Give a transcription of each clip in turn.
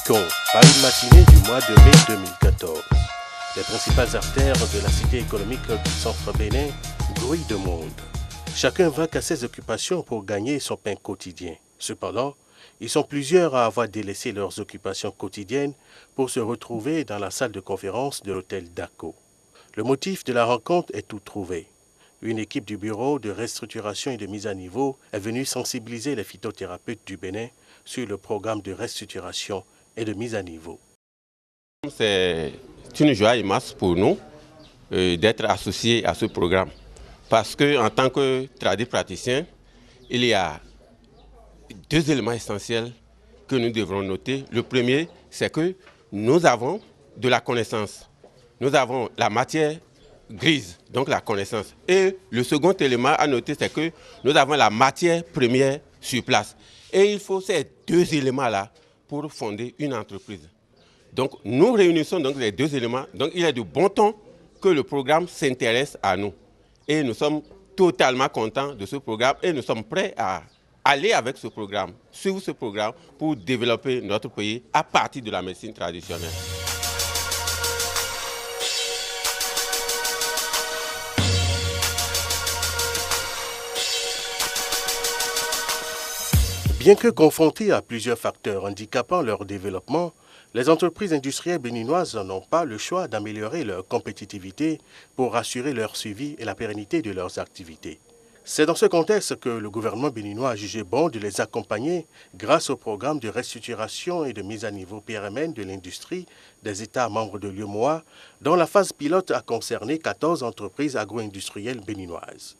Boycon, par une matinée du mois de mai 2014. Les principales artères de la cité économique du centre Bénin grouillent de monde. Chacun vaque à ses occupations pour gagner son pain quotidien. Cependant, ils sont plusieurs à avoir délaissé leurs occupations quotidiennes pour se retrouver dans la salle de conférence de l'hôtel Daco. Le motif de la rencontre est tout trouvé. Une équipe du bureau de restructuration et de mise à niveau est venue sensibiliser les phytothérapeutes du Bénin sur le programme de restructuration et de mise à niveau. C'est une joie immense pour nous d'être associés à ce programme. Parce qu'en tant que praticien, il y a deux éléments essentiels que nous devrons noter. Le premier, c'est que nous avons de la connaissance. Nous avons la matière grise, donc la connaissance. Et le second élément à noter, c'est que nous avons la matière première sur place. Et il faut ces deux éléments-là pour fonder une entreprise. Donc nous réunissons donc les deux éléments. Donc il est de bon ton que le programme s'intéresse à nous. Et nous sommes totalement contents de ce programme et nous sommes prêts à aller avec ce programme, suivre ce programme pour développer notre pays à partir de la médecine traditionnelle. Bien que confrontées à plusieurs facteurs handicapant leur développement, les entreprises industrielles béninoises n'ont pas le choix d'améliorer leur compétitivité pour assurer leur suivi et la pérennité de leurs activités. C'est dans ce contexte que le gouvernement béninois a jugé bon de les accompagner grâce au programme de restructuration et de mise à niveau PRMN de l'industrie des États membres de l'UEMOA, dont la phase pilote a concerné 14 entreprises agro-industrielles béninoises.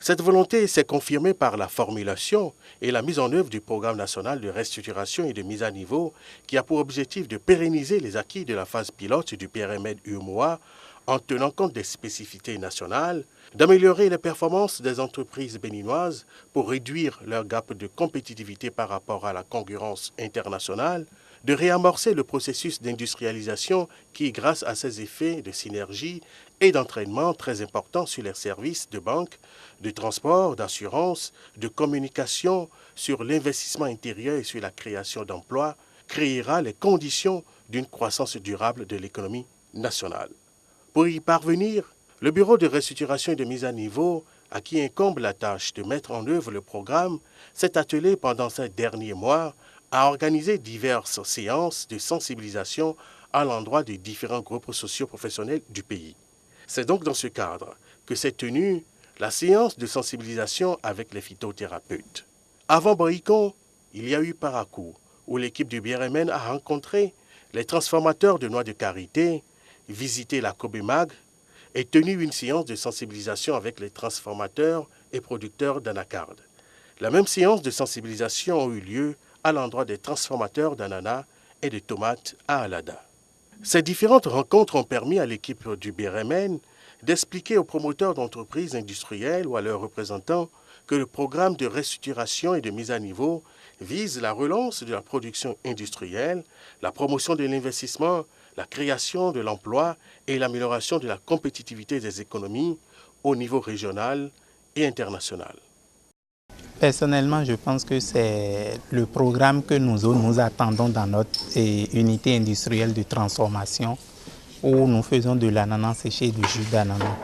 Cette volonté s'est confirmée par la formulation et la mise en œuvre du programme national de restructuration et de mise à niveau qui a pour objectif de pérenniser les acquis de la phase pilote du PRMN UEMOA en tenant compte des spécificités nationales, d'améliorer les performances des entreprises béninoises pour réduire leur gap de compétitivité par rapport à la concurrence internationale, de réamorcer le processus d'industrialisation qui, grâce à ses effets de synergie et d'entraînement très importants sur les services de banque, de transport, d'assurance, de communication, sur l'investissement intérieur et sur la création d'emplois, créera les conditions d'une croissance durable de l'économie nationale. Pour y parvenir, le Bureau de restructuration et de mise à niveau, à qui incombe la tâche de mettre en œuvre le programme, s'est attelé pendant ces derniers mois à organiser diverses séances de sensibilisation à l'endroit des différents groupes socio-professionnels du pays. C'est donc dans ce cadre que s'est tenue la séance de sensibilisation avec les phytothérapeutes. Avant Boycon, il y a eu Parakou, où l'équipe du BRMN a rencontré les transformateurs de noix de karité, visité la Kobemag et tenu une séance de sensibilisation avec les transformateurs et producteurs d'anacarde. La même séance de sensibilisation a eu lieu à l'endroit des transformateurs d'ananas et de tomates à Alada. Ces différentes rencontres ont permis à l'équipe du BRMN d'expliquer aux promoteurs d'entreprises industrielles ou à leurs représentants que le programme de restructuration et de mise à niveau vise la relance de la production industrielle, la promotion de l'investissement, la création de l'emploi et l'amélioration de la compétitivité des économies au niveau régional et international. Personnellement, je pense que c'est le programme que nous attendons dans notre unité industrielle de transformation où nous faisons de l'ananas séché et du jus d'ananas.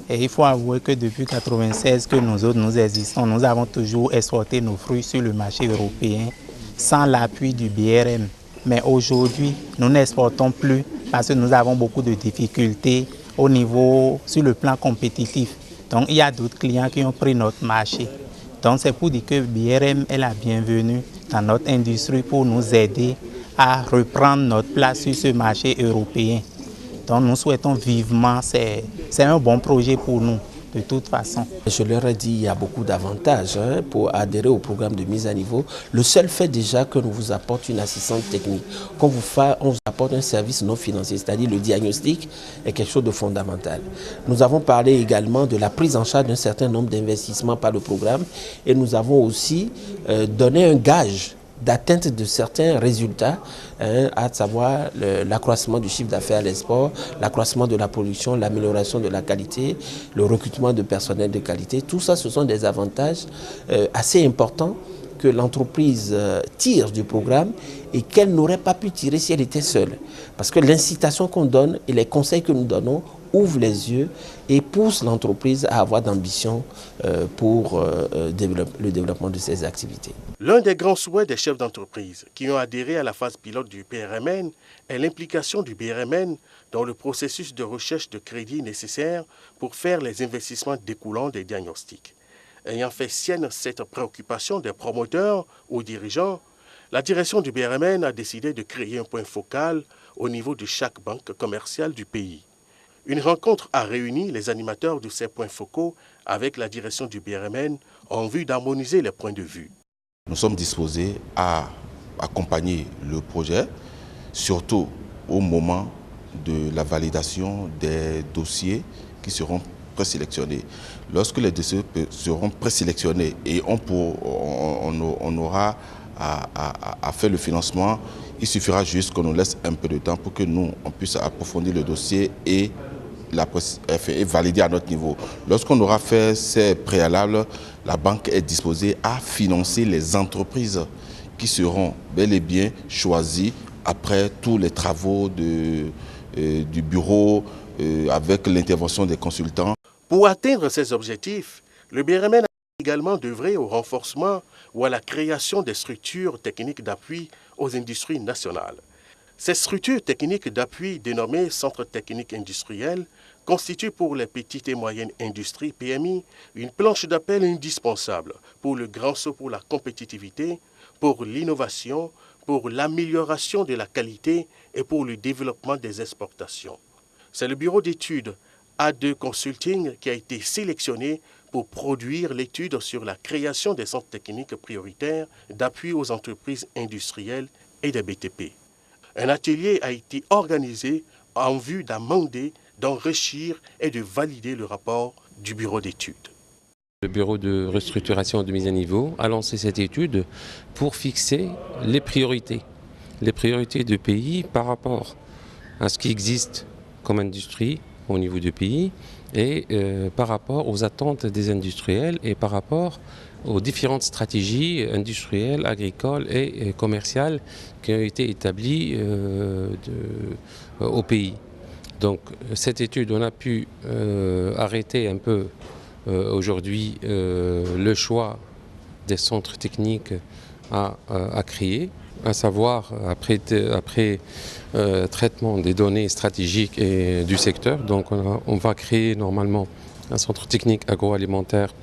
Et il faut avouer que depuis 1996 que nous existons, nous avons toujours exporté nos fruits sur le marché européen sans l'appui du BRM. Mais aujourd'hui, nous n'exportons plus parce que nous avons beaucoup de difficultés sur le plan compétitif. Donc il y a d'autres clients qui ont pris notre marché. Donc c'est pour dire que BRM est la bienvenue dans notre industrie pour nous aider à reprendre notre place sur ce marché européen. Donc nous souhaitons vivement, c'est un bon projet pour nous de toute façon. Je leur ai dit qu'il y a beaucoup d'avantages pour adhérer au programme de mise à niveau. Le seul fait déjà que nous vous apporte une assistance technique, qu'on on vous apporte un service non financier, c'est-à-dire le diagnostic est quelque chose de fondamental. Nous avons parlé également de la prise en charge d'un certain nombre d'investissements par le programme et nous avons aussi donné un gage d'atteinte de certains résultats, à savoir l'accroissement du chiffre d'affaires à l'export, l'accroissement de la production, l'amélioration de la qualité, le recrutement de personnel de qualité. Tout ça, ce sont des avantages assez importants que l'entreprise tire du programme et qu'elle n'aurait pas pu tirer si elle était seule. Parce que l'incitation qu'on donne et les conseils que nous donnons ouvrent les yeux et poussent l'entreprise à avoir d'ambition pour le développement de ses activités. L'un des grands souhaits des chefs d'entreprise qui ont adhéré à la phase pilote du PRMN est l'implication du BRMN dans le processus de recherche de crédit nécessaire pour faire les investissements découlant des diagnostics. Ayant fait sienne cette préoccupation des promoteurs ou dirigeants, la direction du BRMN a décidé de créer un point focal au niveau de chaque banque commerciale du pays. Une rencontre a réuni les animateurs de ces points focaux avec la direction du BRMN en vue d'harmoniser les points de vue. Nous sommes disposés à accompagner le projet, surtout au moment de la validation des dossiers qui seront présélectionnés. Lorsque les dossiers seront présélectionnés et on aura à faire le financement, il suffira juste qu'on nous laisse un peu de temps pour que nous, on puisse approfondir le dossier et valider à notre niveau. Lorsqu'on aura fait ces préalables, la banque est disposée à financer les entreprises qui seront bel et bien choisies après tous les travaux du bureau avec l'intervention des consultants. Pour atteindre ces objectifs, le BRMN a également d'œuvrer au renforcement ou à la création des structures techniques d'appui aux industries nationales. Ces structures techniques d'appui dénommées Centres techniques industriels constituent pour les petites et moyennes industries PMI une planche d'appel indispensable pour le grand saut pour la compétitivité, pour l'innovation, pour l'amélioration de la qualité et pour le développement des exportations. C'est le bureau d'études A2 Consulting qui a été sélectionné pour produire l'étude sur la création des centres techniques prioritaires d'appui aux entreprises industrielles et des BTP. Un atelier a été organisé en vue d'amender, d'enrichir et de valider le rapport du bureau d'études. Le bureau de restructuration de mise à niveau a lancé cette étude pour fixer les priorités du pays par rapport à ce qui existe comme industrie au niveau du pays et par rapport aux attentes des industriels et par rapport aux différentes stratégies industrielles, agricoles et commerciales qui ont été établies au pays. Donc cette étude, on a pu arrêter un peu aujourd'hui le choix des centres techniques à créer, à savoir après traitement des données stratégiques et du secteur. Donc on va créer normalement un centre technique agroalimentaire,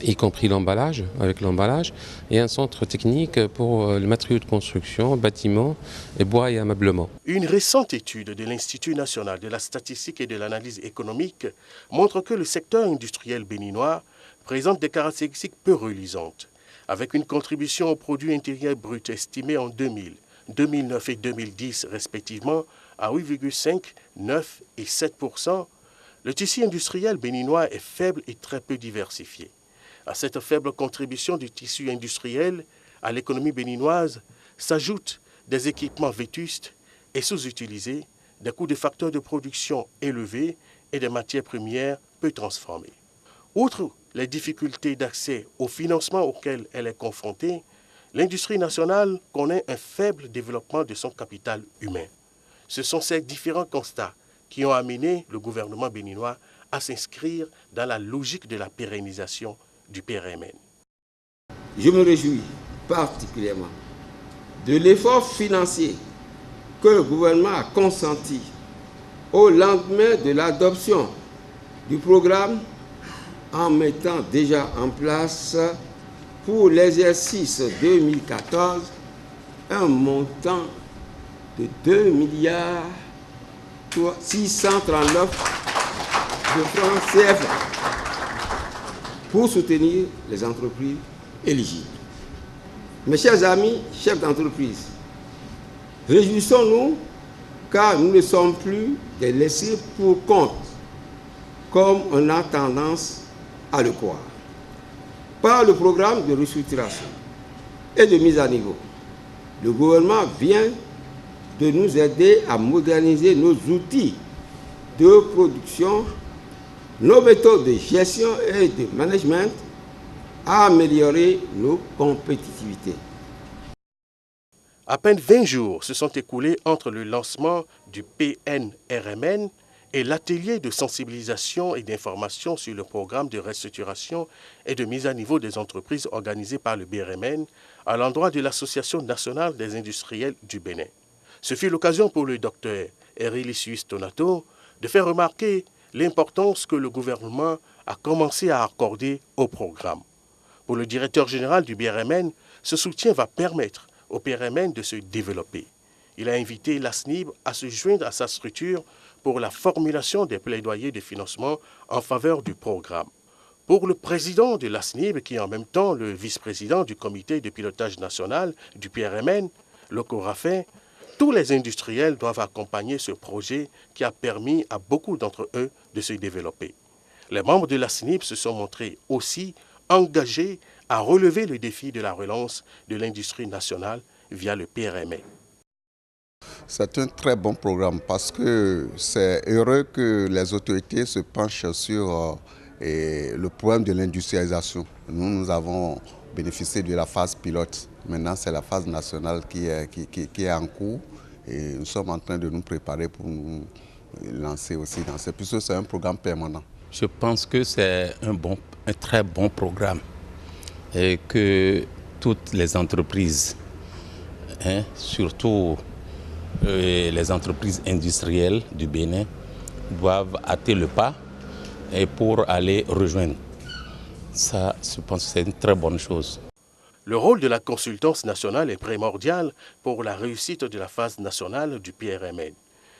y compris l'emballage, avec l'emballage, et un centre technique pour le matériau de construction, bâtiments, et bois et ameublement. Une récente étude de l'Institut national de la statistique et de l'analyse économique montre que le secteur industriel béninois présente des caractéristiques peu reluisantes, avec une contribution au produit intérieur brut estimé en 2000, 2009 et 2010 respectivement à 8,5, 9 et 7%. Le tissu industriel béninois est faible et très peu diversifié. À cette faible contribution du tissu industriel à l'économie béninoise s'ajoutent des équipements vétustes et sous-utilisés, des coûts de facteurs de production élevés et des matières premières peu transformées. Outre les difficultés d'accès au financement auxquelles elle est confrontée, l'industrie nationale connaît un faible développement de son capital humain. Ce sont ces différents constats qui ont amené le gouvernement béninois à s'inscrire dans la logique de la pérennisation du PRMN. Je me réjouis particulièrement de l'effort financier que le gouvernement a consenti au lendemain de l'adoption du programme en mettant déjà en place pour l'exercice 2014 un montant de 2 milliards 639 de francs CFA pour soutenir les entreprises éligibles. Mes chers amis, chefs d'entreprise, réjouissons-nous car nous ne sommes plus des laissés pour compte, comme on a tendance à le croire. Par le programme de restructuration et de mise à niveau, le gouvernement vient de nous aider à moderniser nos outils de production, nos méthodes de gestion et de management à améliorer nos compétitivités. À peine 20 jours se sont écoulés entre le lancement du PNRMN et l'atelier de sensibilisation et d'information sur le programme de restructuration et de mise à niveau des entreprises organisé par le BRMN à l'endroit de l'Association nationale des industriels du Bénin. Ce fut l'occasion pour le docteur Erilius Tonato de faire remarquer l'importance que le gouvernement a commencé à accorder au programme. Pour le directeur général du BRMN, ce soutien va permettre au PRMN de se développer. Il a invité la SNIB à se joindre à sa structure pour la formulation des plaidoyers de financement en faveur du programme. Pour le président de la SNIB, qui est en même temps le vice-président du comité de pilotage national du PRMN, Loco Raffin, tous les industriels doivent accompagner ce projet qui a permis à beaucoup d'entre eux de se développer. Les membres de la SNIB se sont montrés aussi engagés à relever le défi de la relance de l'industrie nationale via le PRMN. C'est un très bon programme parce que c'est heureux que les autorités se penchent sur le problème de l'industrialisation. Nous avons bénéficié de la phase pilote. Maintenant, c'est la phase nationale qui est en cours et nous sommes en train de nous préparer pour nous lancer aussi dans ce, puisque c'est un programme permanent. Je pense que c'est un très bon programme et que toutes les entreprises, surtout les entreprises industrielles du Bénin, doivent hâter le pas et pour aller rejoindre. Ça, je pense que c'est une très bonne chose. Le rôle de la consultance nationale est primordial pour la réussite de la phase nationale du PRMN.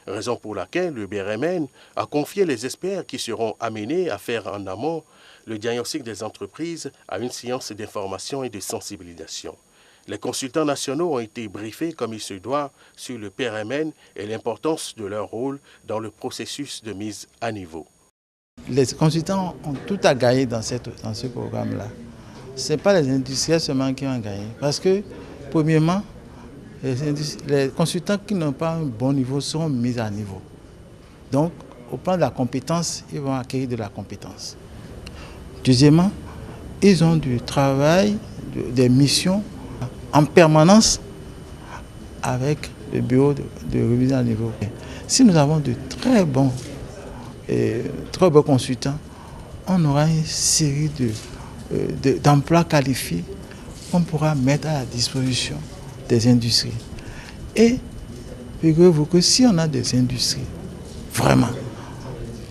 Raison pour laquelle le BRMN a confié les experts qui seront amenés à faire en amont le diagnostic des entreprises à une séance d'information et de sensibilisation. Les consultants nationaux ont été briefés comme il se doit sur le PRMN et l'importance de leur rôle dans le processus de mise à niveau. Les consultants ont tout à gagner dans ce programme-là. Ce n'est pas les industriels seulement qui ont gagné. Parce que, premièrement, les consultants qui n'ont pas un bon niveau seront mis à niveau. Donc, au plan de la compétence, ils vont acquérir de la compétence. Deuxièmement, ils ont du travail, des missions en permanence avec le bureau de remise à niveau. Si nous avons de très bons consultants, on aura une série d'emplois qualifiés qu'on pourra mettre à la disposition des industries. Et figurez-vous que si on a des industries vraiment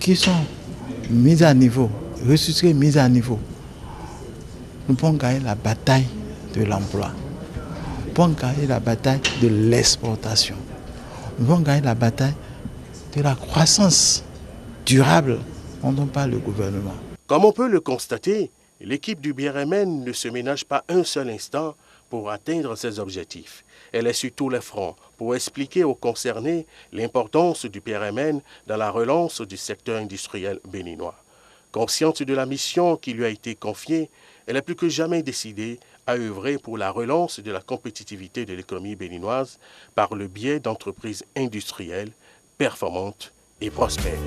qui sont mises à niveau, restructurées, mises à niveau, nous pouvons gagner la bataille de l'emploi. Nous pouvons gagner la bataille de l'exportation. Nous pouvons gagner la bataille de la croissance durable dont on parle le gouvernement. Comme on peut le constater, l'équipe du BRMN ne se ménage pas un seul instant pour atteindre ses objectifs. Elle est sur tous les fronts pour expliquer aux concernés l'importance du PRMN dans la relance du secteur industriel béninois. Consciente de la mission qui lui a été confiée, elle est plus que jamais décidée à œuvrer pour la relance de la compétitivité de l'économie béninoise par le biais d'entreprises industrielles performantes et prospères.